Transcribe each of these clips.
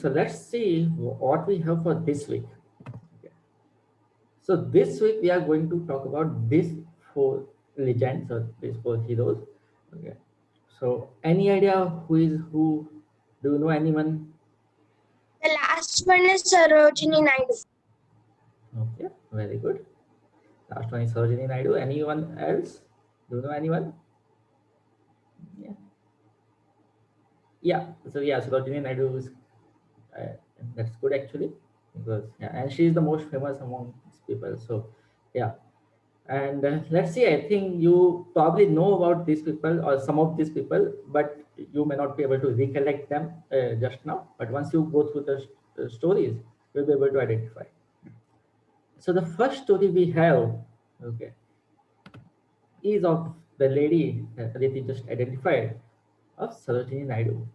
So let's see what we have for this week. Okay. So this week we are going to talk about these four legends or these four heroes. Okay. So any idea who is who? Do you know anyone? The last one is Sarojini Naidu. Okay, very good. Last one is Sarojini Naidu. Anyone else? Do you know anyone? Yeah. Yeah. So yeah, Sarojini Naidu is uh, that's good actually because yeah, and she is the most famous among these people. So yeah. And let's see, I think you probably know about these people or some of these people, but you may not be able to recollect them just now. But once you go through the stories, you'll be able to identify. So the first story we have, okay, is of the lady Aditi just identified, of Sarojini Naidu.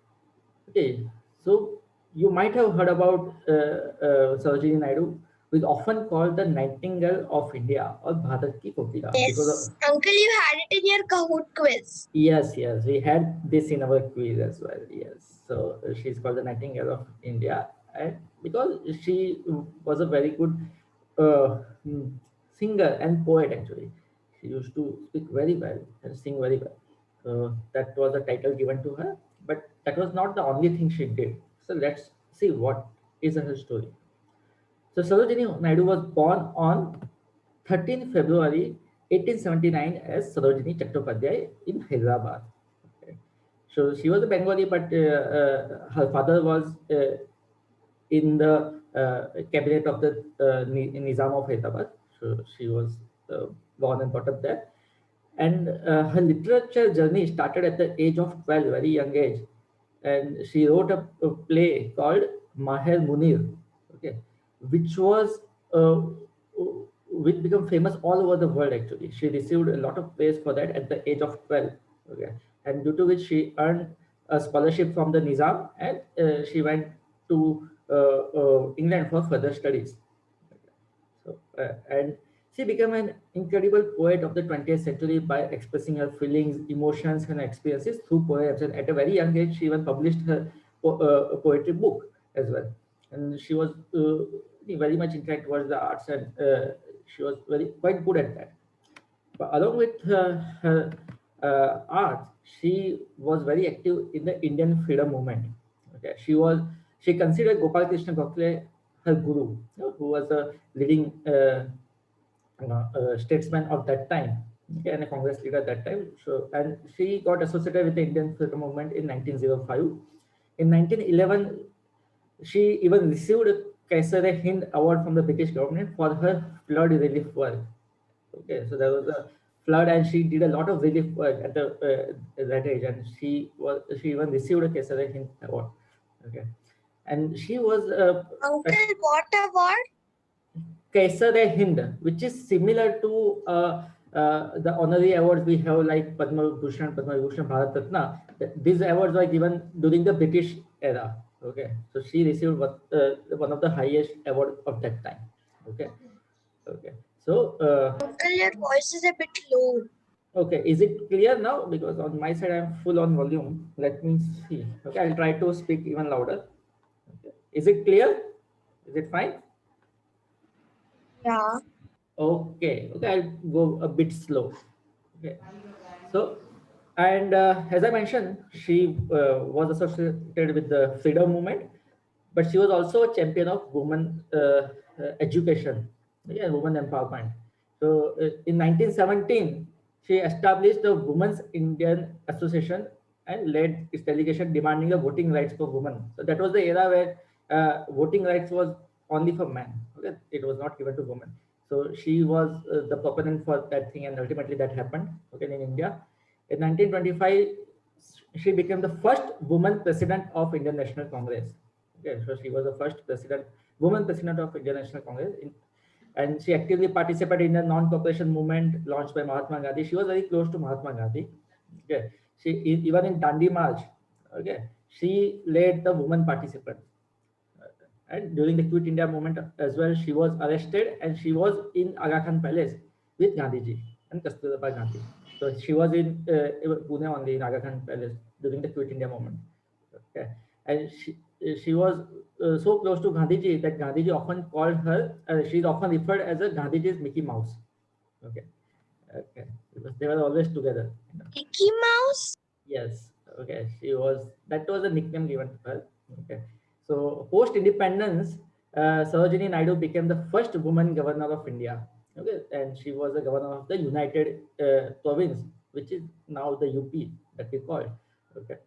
Okay, so you might have heard about Sarojini Naidu, who is often called the Nightingale of India or Bharat ki Kokila because of, Yes. Uncle, you had it in your Kahoot quiz. yes, we had this in our quiz as well. Yes, so she's called the Nightingale of India, and because she was a very good uh, hmm, singer and poet actually. She used to speak very well and sing very well. So that was the title given to her, but that was not the only thing she did. So let's see what is her story. So Sarojini Naidu was born on 13 February 1879 as Sarojini Chattopadhyay in Hyderabad. Okay. So she was a Bengali, but her father was in the cabinet of the Nizam of Hyderabad. So she was born and brought up there. And her literature journey started at the age of 12, very young age. And she wrote a play called Maher Munir, okay, which was uh, which became famous all over the world actually. She received a lot of praise for that at the age of 12, okay, and due to which she earned a scholarship from the Nizam, and she went to England for further studies. So, and she became an incredible poet of the 20th century by expressing her feelings, emotions, and experiences through poems. And at a very young age, she even published her poetry book as well. And she was very much inclined towards the arts, and she was very quite good at that. But along with her art, she was very active in the Indian freedom movement. Okay, she considered Gopal Krishna Gokhale her guru, who was a leading statesman of that time, okay, and a Congress leader at that time. So, and she got associated with the Indian freedom movement in 1905. In 1911, she even received a Kaisar-e-Hind award from the British government for her flood relief work. Okay, so there was a flood, and she did a lot of relief work at that age, and she even received a Kaisar-e-Hind award. Okay, and she was Uncle, what award? Kaisar-e-Hind, which is similar to the honorary awards we have like Padma Bhushan, Padma Vibhushan, Bharat Ratna. These awards were given during the British era. Okay, so she received one of the highest award of that time. Okay, okay. So Uncle, your voice is a bit low. okay, is it clear now? Because on my side I'm full on volume. Let me see. Okay, I'll try to speak even louder. Okay, is it clear? Is it fine? Yeah. Okay, I'll go a bit slow. Okay, so and as I mentioned, she was associated with the freedom movement, but she was also a champion of women education, yeah, women empowerment. So in 1917, she established the Women's Indian Association and led its delegation demanding the voting rights for women. So that was the era where voting rights was only for men. Okay, it was not given to women. So she was the proponent for that thing, and ultimately that happened. Okay, in India, in 1925, she became the first woman president of Indian National Congress. Okay, so she was the first woman president of Indian National Congress, and she actively participated in the non-cooperation movement launched by Mahatma Gandhi. She was very close to Mahatma Gandhi. Okay, even in Dandi March, okay, she led the women participants. And during the Quit India movement as well, she was arrested and she was in Aga Khan Palace with Gandhiji and Kasturba Gandhi. So she was in Pune only in Aga Khan Palace during the Quit India movement. Okay, and she was so close to Gandhiji that Gandhiji often called her, she's often referred as a Gandhiji's Mickey Mouse. Okay. Okay. Because they were always together. Mickey Mouse? Yes. Okay. She was, that was a nickname given to her. Okay. So post independence, Sarojini Naidu became the first woman governor of India. Okay. And she was the governor of the United Province, which is now the UP that we call. Okay.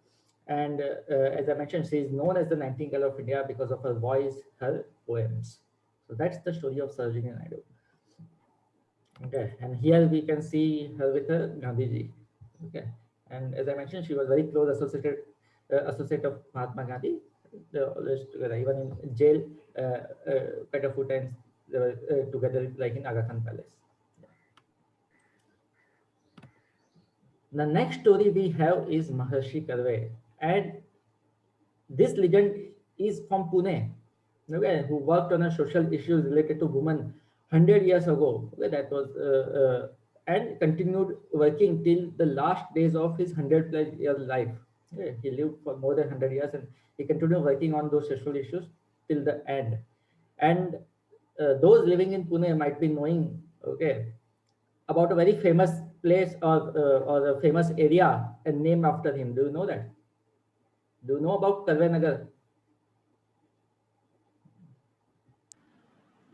And as I mentioned, she is known as the Nightingale of India because of her voice, her poems. So that's the story of Sarojini Naidu. Okay, and here we can see her with Gandhiji. Okay, and as I mentioned, she was very close associate of Mahatma Gandhi. They were always together, even in jail. Quite a few times they were together, like in Aga Khan Palace. The next story we have is Maharshi Karve, and this legend is from Pune, okay, who worked on a social issues related to women 100 years ago. Okay, that was and continued working till the last days of his 100 plus year life. Okay, he lived for more than 100 years and he continued working on those social issues till the end. And those living in Pune might be knowing, okay, about a very famous place or a famous area and named after him. Do you know that? Do you know about Karve Nagar?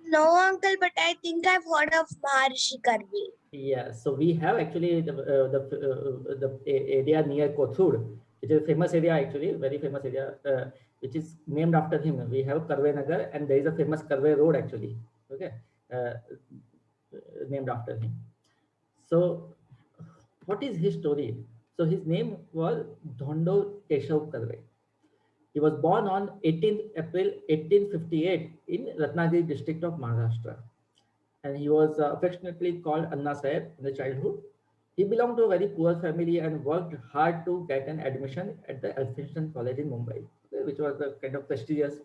No, uncle, but I think I've heard of Maharshi Karve. Yeah, so we have actually the area near Kothur, which is a famous area actually, very famous area, which is named after him. We have Karve Nagar, and there is a famous Karve Road actually, okay, uh, named after him. So, what is his story? So his name was Dhondo Keshav Karve. He was born on 18th April 1858 in Ratnagiri district of Maharashtra, and he was affectionately called Anna Sahib in the childhood. He belonged to a very poor family and worked hard to get an admission at the Elphinstone College in Mumbai, okay, which was a kind of prestigious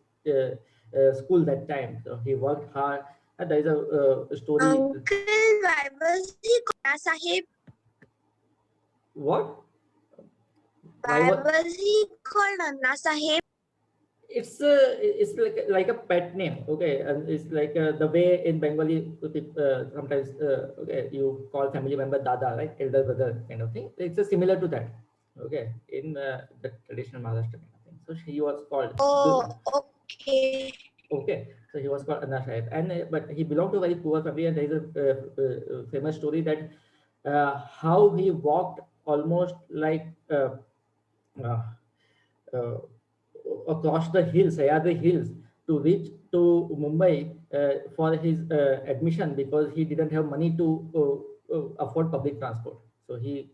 school that time. So he worked hard. And there is a story. Uncle, why was he Anna Sahib? What? Why? Why was he called Anna Sahib? It's like a pet name, okay, and it's like the way in Bengali sometimes okay, you call family member Dada, right, elder brother kind of thing. It's similar to that, okay, in the traditional Maharashtra kind of thing. So she was called. Oh, okay. Okay, so he was called Anna Sahib, and but he belonged to a very poor family, and there is a famous story that how he walked almost like. Uh, uh, across the hills, Sayadri Hills, to reach to Mumbai for his admission because he didn't have money to afford public transport. So he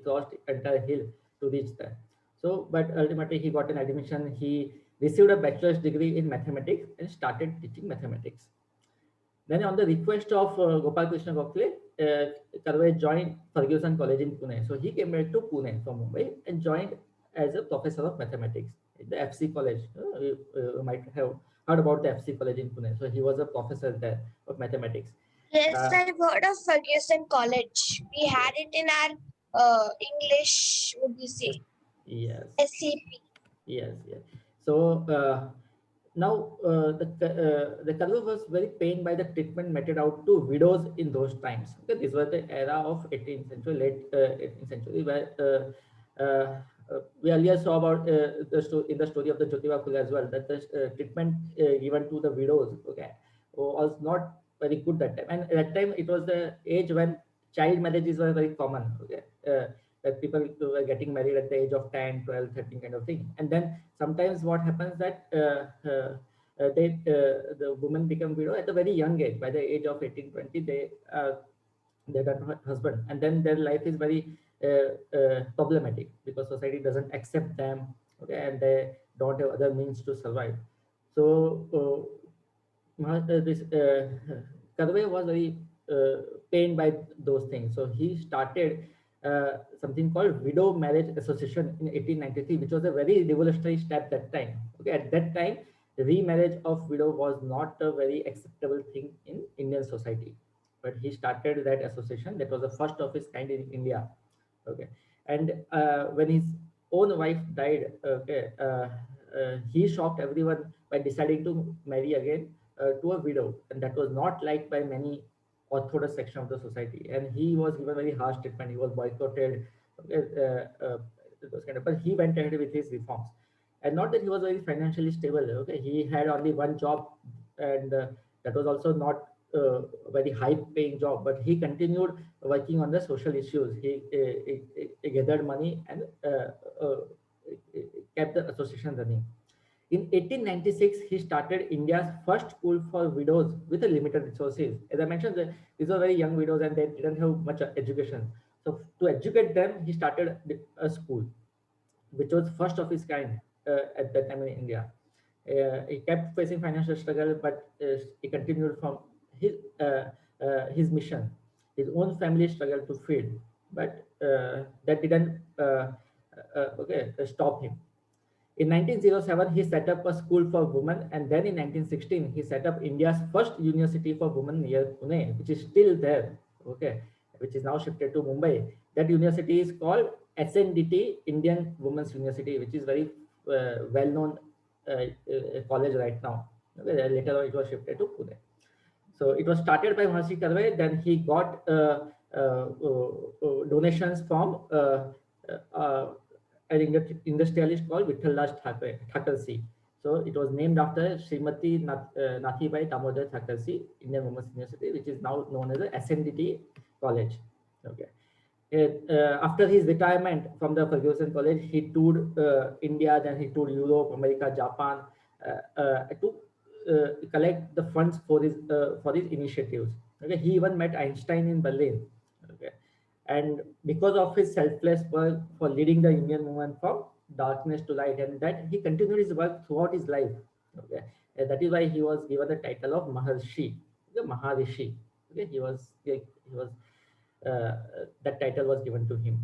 crossed entire hill to reach there. So, but ultimately he got an admission. He received a bachelor's degree in mathematics and started teaching mathematics. Then, on the request of Gopal Krishna Gokhale, Karve joined Ferguson College in Pune. So he came back to Pune from Mumbai and joined as a professor of mathematics at the FC College. You might have heard about the FC College in Pune. So he was a professor there of mathematics. Yes, Uh, I've heard of Ferguson College. We had it in our English, would you say? yes, SCP. yes. So now the Karve was very pained by the treatment meted out to widows in those times. Okay, this was the era of 18th century, late 18th century, where we earlier saw about in the story of the Jyotiba Phule as well, that the treatment given to the widows, okay, was not very good that time. And at that time, it was the age when child marriages were very common. Okay, that people were getting married at the age of 10, 12, 13 kind of thing. And then sometimes what happens that the women become widow at a very young age. By the age of 18, 20, they got husband, and then their life is very problematic because society doesn't accept them, okay, and they don't have other means to survive. So this Kadave was very pained by those things. So he started something called Widow Marriage Association in 1893, which was a very revolutionary step that time. Okay, at that time, the remarriage of widow was not a very acceptable thing in Indian society. But he started that association. That was the first of its kind in India. Okay, and when his own wife died, okay, he shocked everyone by deciding to marry again to a widow, and that was not liked by many orthodox section of the society. And he was given very harsh treatment. He was boycotted. Those kind of, but he went ahead with his reforms, and not that he was very financially stable. Okay, he had only one job, and that was also not very high paying job, but he continued working on the social issues. He gathered money and kept the association running. In 1896, he started India's first school for widows with a limited resources. As I mentioned, these were very young widows and they didn't have much education. So to educate them, he started a school, which was first of its kind at that time in India. He kept facing financial struggle, but he continued from his his mission. His own family struggled to feed, but that didn't stop him. In 1907, he set up a school for women, and then in 1916, he set up India's first university for women near Pune, which is still there, okay, which is now shifted to Mumbai. That university is called SNDT, Indian Women's University, which is very well-known college right now. Okay, later on, it was shifted to Pune. So it was started by Mahasi Karve. Then he got donations from an industrialist called Vittaldas Thakursi. So it was named after Srimati Nathibai Damodar Thakursi, Indian Women's University, which is now known as the SNDT College. Okay. After his retirement from the Ferguson College, he toured India, then he toured Europe, America, Japan to collect the funds for his initiatives. Okay, he even met Einstein in Berlin. Okay, and because of his selfless work for leading the Indian movement from darkness to light, and that he continued his work throughout his life. Okay, and that is why he was given the title of Maharshi, the Maharishi. Okay, he was uh, that title was given to him.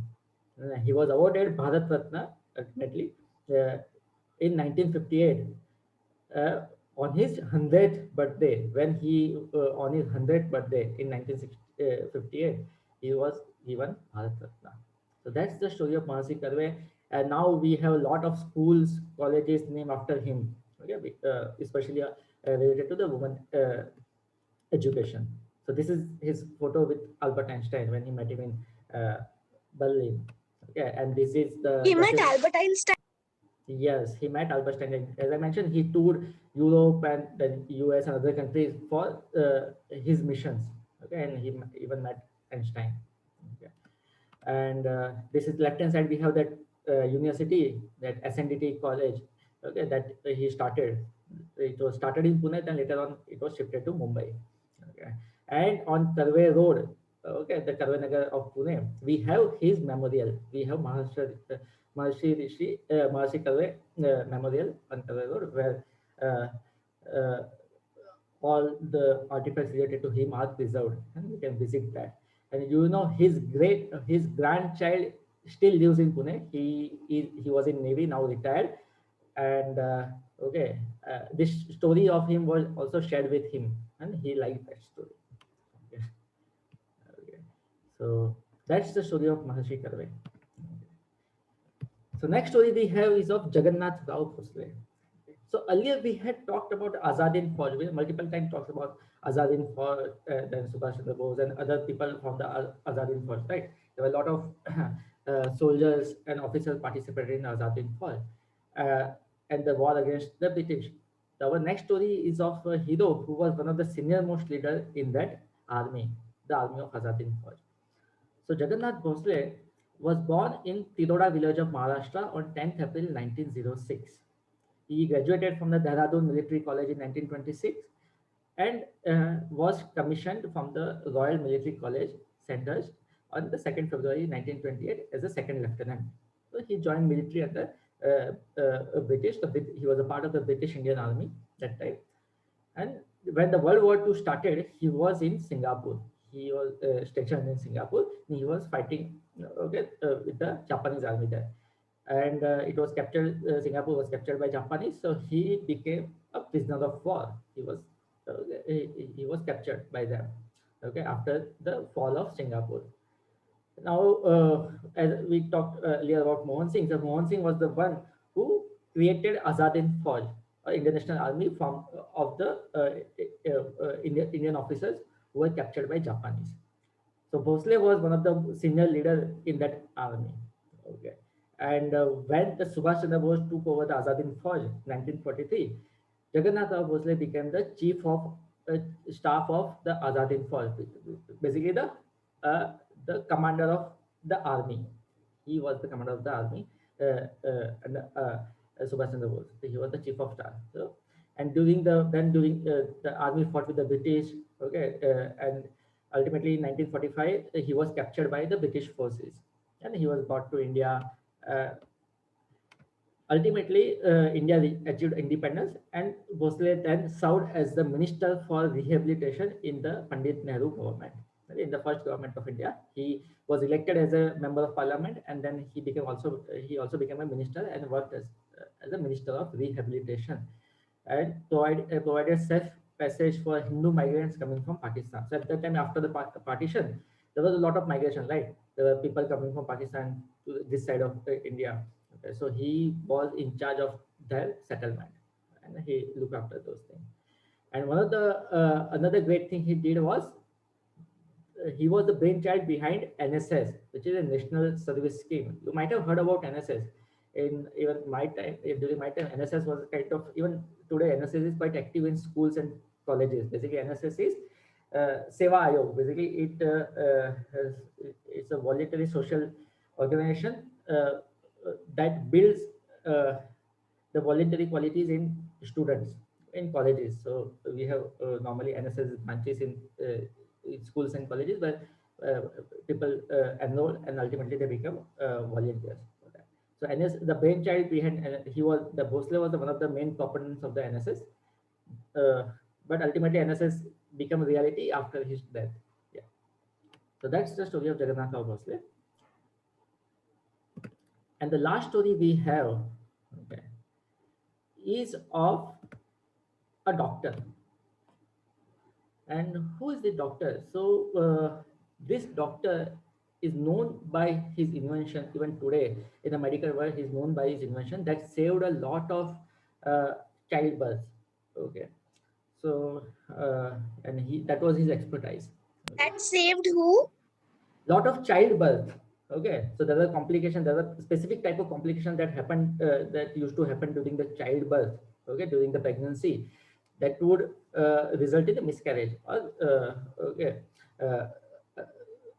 He was awarded Bharat Ratna ultimately in 1958 uh, on his 100th birthday. When he on his 100th birthday in 1958, he was given Bharat Ratna. So that's the story of Mahasi Karve. And now we have a lot of schools, colleges named after him. Okay, especially related to the women education. So this is his photo with Albert Einstein when he met him in Berlin. Okay, and this is the He that met is Albert Einstein. yes, he met Albert Einstein. As I mentioned, he toured Europe and then US and other countries for his missions. Okay, and he even met Einstein. Okay, and this is left hand side. We have that university, that SNDT college. Okay, that he started. It was started in Pune, then later on it was shifted to Mumbai. Okay, and on Karve Road, okay, the Karve Nagar of Pune, we have his memorial. We have Maharshi Karve Memorial on Karve Road, where uh, uh, all the artifacts related to him are preserved, and you can visit that. And you know, his grandchild still lives in Pune. He was in Navy, now retired, and okay, this story of him was also shared with him, and he liked that story. Okay. Okay. So that's the story of Maharshi Karve. So next story we have is of Jagannath Rao Phosle. So earlier we had talked about Azadin Fauj. We multiple times talked about Azadin Fauj, then Subhash Chandra Bose and other people from the Azadin Fauj, right? There were a lot of soldiers and officers participated in Azadin Fauj and the war against the British. Our next story is of a hero who was one of the senior most leader in that army, the army of Azadin Fauj. So Jagannath Bhosle was born in Tiroda village of Maharashtra on 10th April 1906. He graduated from the Dehradun Military College in 1926 and was commissioned from the Royal Military College, Sandhurst, on the 2nd February 1928 as a second lieutenant. So he joined military under British. He was a part of the British Indian Army that time. And when the World War II started, he was in Singapore. He was stationed in Singapore. He was fighting okay, with the Japanese army there. And it was captured, Singapore was captured by Japanese. So he became a prisoner of war. He was captured by them, okay, after the fall of Singapore. Now, as we talked earlier about Mohan Singh, so Mohan Singh was the one who created Azadin Fauj, International Army from of the Indian officers who were captured by Japanese. So Bhosle was one of the senior leader in that army. Okay, and when the Subhash Chandra Bose took over the Azadin Fauj, 1943, Jagannath Rao Bhosle became the chief of uh, staff of the Azadin Fauj, basically uh, the commander of the army. He was the commander of the army, and Subhash Chandra Bose. He was the chief of staff. So, and during the army fought with the British. Okay, and ultimately in 1945 he was captured by the British forces, and he was brought to India. Uh, Ultimately, India achieved independence, and Bhosle then served as the Minister for Rehabilitation in the Pandit Nehru government. In the first government of India, he was elected as a member of parliament, and then he also became a minister and worked as a minister of rehabilitation, and provided safe passage for Hindu migrants coming from Pakistan. So at that time, after the partition, there was a lot of migration, right? There were people coming from Pakistan to this side of India. Okay, so he was in charge of their settlement, and he looked after those things. And one of the another great thing he did was he was the brainchild behind NSS, which is a national service scheme. You might have heard about NSS. In even my time, during my time, NSS was kind of, even today NSS is quite active in schools and colleges. Basically, NSS is Seva Ayog. Basically, it's a voluntary social organization that builds uh, the voluntary qualities in students in colleges. So we have normally NSS branches in schools and colleges where uh, people enroll and ultimately they become volunteers for that. So the brainchild behind, he was the Bhosle was one of the main proponents of the NSS, uh, but ultimately NSS became a reality after his death. Yeah. So that's the story of Jagannath Rao Bhosle. And the last story we have, okay, is of a doctor. And who is the doctor? So this doctor is known by his invention. Even today in the medical world, he's known by his invention that saved a lot of uh, childbirth. Okay, so and he that was his expertise. Okay, That saved who? lot of childbirth. Okay, so there were complications, there were specific type of complications that happened, that used to happen during the childbirth, okay, during the pregnancy, that would result in a miscarriage or okay, uh,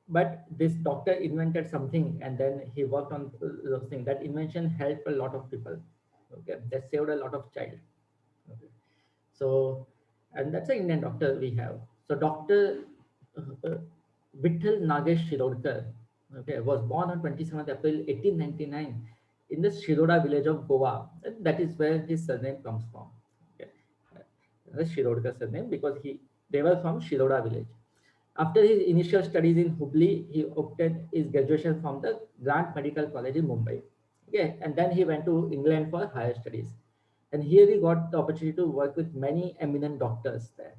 but this doctor invented something, and then he worked on those things. That invention helped a lot of people. Okay, that saved a lot of child. Okay. So, and that's an Indian doctor we have. So Dr. Vittal Nagesh Shirodkar, okay, was born on 27th April 1899 in the Shiroda village of Goa. And that is where his surname comes from. Okay. The Shirodkar surname, because they were from Shiroda village. After his initial studies in Hubli, he obtained his graduation from the Grant Medical College in Mumbai. Okay, and then he went to England for higher studies. And here he got the opportunity to work with many eminent doctors there.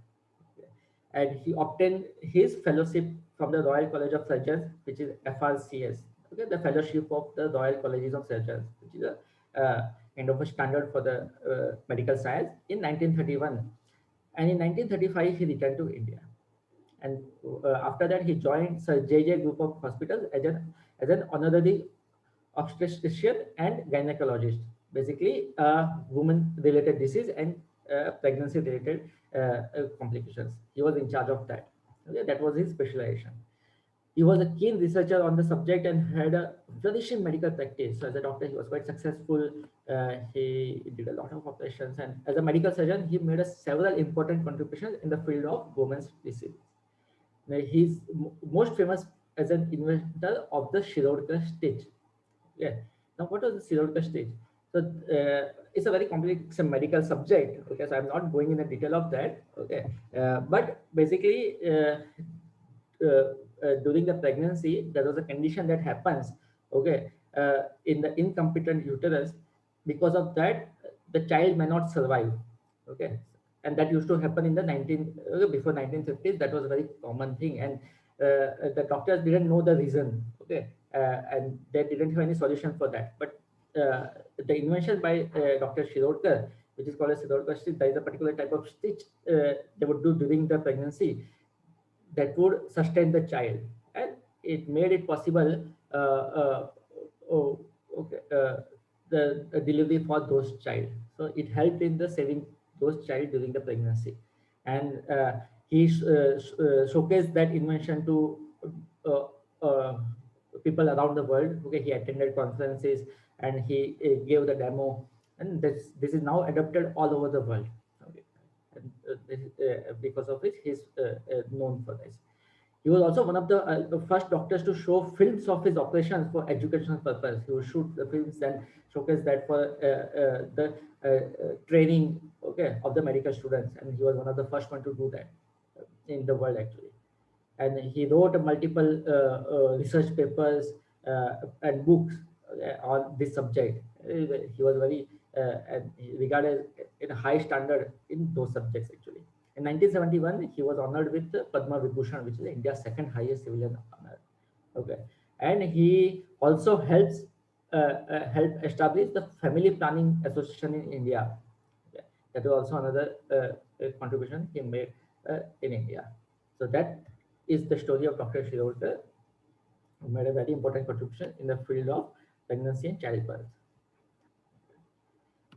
Okay. And he obtained his fellowship from the Royal College of Surgeons, which is FRCS. Okay, the fellowship of the Royal Colleges of Surgeons, which is a kind of a standard for the medical science, in 1931. And in 1935, he returned to India. And after that, he joined Sir J. Group of Hospitals as an honorary obstetrician and gynecologist, basically woman-related disease and pregnancy-related complications. He was in charge of that. Okay, that was his specialization. He was a keen researcher on the subject and had a flourishing medical practice. So as a doctor, he was quite successful. He did a lot of operations, and as a medical surgeon, he made several important contributions in the field of women's disease. Now, he's most famous as an inventor of the Shirodkar stitch. Yeah. Now, what was the Shirodkar stitch? So it's a very complex medical subject. Okay, so I'm not going in the detail of that. Okay, but basically, during the pregnancy, there was a condition that happens. Okay, in the incompetent uterus. Because of that, the child may not survive. Okay, and that used to happen in the before 1950s. That was a very common thing, and the doctors didn't know the reason. Okay, and they didn't have any solution for that. But the invention by Dr. Shirodkar, which is called a Shirodkar stitch. There is a particular type of stitch they would do during the pregnancy that would sustain the child, and it made it possible oh, okay, the delivery for those child. So it helped in the saving those child during the pregnancy, and he showcased that invention to uh, uh, people around the world. Okay, he attended conferences and he gave the demo, and this is now adopted all over the world. Okay, and because of it, he's known for this. He was also one of the first doctors to show films of his operations for educational purpose. He would shoot the films and showcase that for the training, okay, of the medical students, and he was one of the first one to do that in the world actually. And he wrote multiple research papers and books on this subject. He was very and regarded in a high standard in those subjects actually. In 1971, he was honored with the Padma Vibhushan, which is India's second highest civilian honor. Okay, and he also helped establish the Family Planning Association in India. Okay. That was also another contribution he made in India. So that is the story of Dr. Shirodkar, who made a very important contribution in the field of pregnancy and childbirth.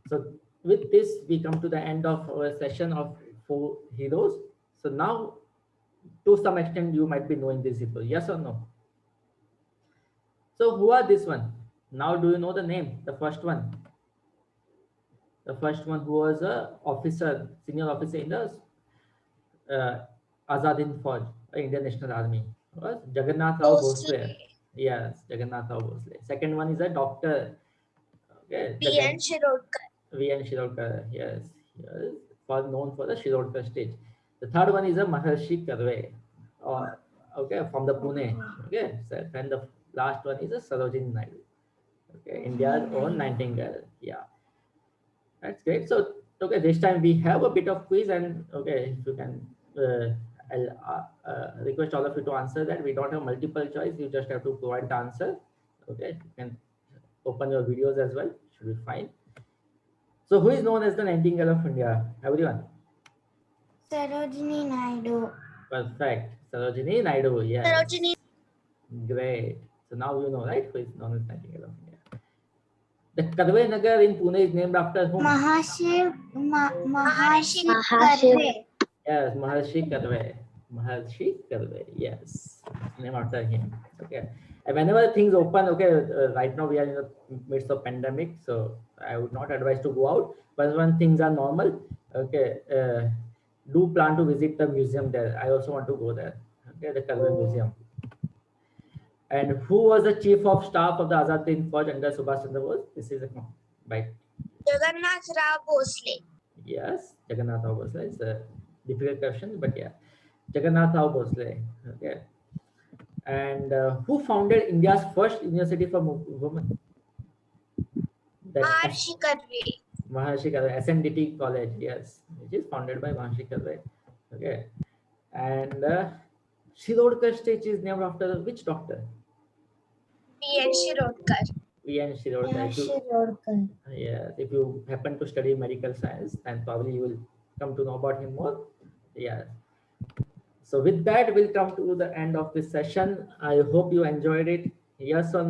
So with this, we come to the end of our session of 4 heroes. So now, to some extent, you might be knowing these people, yes or no? So who are this one? Now, do you know the name? The first one. The first one who was a officer, senior officer in the Azad Hind Fauj, Indian National Army, was Jagannath Rao Bhosle. Yes, Jagannath Rao Bhosle. Second one is a doctor. Okay, V.N. Shirodkar. V.N. Shirodkar. Yes, yes, was known for the Shirodkar stage. The third one is a Maharshi Karve, or okay, from the Pune. Okay, so, and the last one is a Sarojini Naidu. Okay, India's own Nightingale. Yeah, that's great. So okay, this time we have a bit of quiz, and okay, if you can, I'll request all of you to answer that. We don't have multiple choice. You just have to provide the answer. Okay, you can open your videos as well. Should be fine. So who is known as the Nightingale of India? Everyone. Sarojini Naidu. Perfect. Sarojini Naidu. Yes. Sarojini. Great. So now you know, right? Who is known as Nightingale of India? The Karve Nagar in Pune is named after whom? Maharshi Maharshi Karve. Yes, Maharshi Karve. Maharshi Karve. Yes, named after him. Okay. And whenever things open, okay, right now we are in the midst of pandemic, so I would not advise to go out. But when things are normal, okay, do plan to visit the museum there. I also want to go there. Okay, the Karve Museum. And who was the chief of staff of the Azad Hind Fauj under Subhash Chandra Bose? This is a right. Jagannath Rao Bhosle. Yes, Jagannath Rao Bhosle. It's a difficult question, but yeah, Jagannath Rao Bhosle. Okay. And who founded India's first university for women? Maharshi Karve. Maharshi Karve, SNDT College. Yes, which is founded by Maharshi Karve. Okay. And Shirodkar stage is named after which doctor? V.N. Shirodkar. V.N. Shirodkar. Shirodkar. Yes, if you happen to study medical science, then probably you will come to know about him more. Yes. So with that, we'll come to the end of this session. I hope you enjoyed it. Yes or no?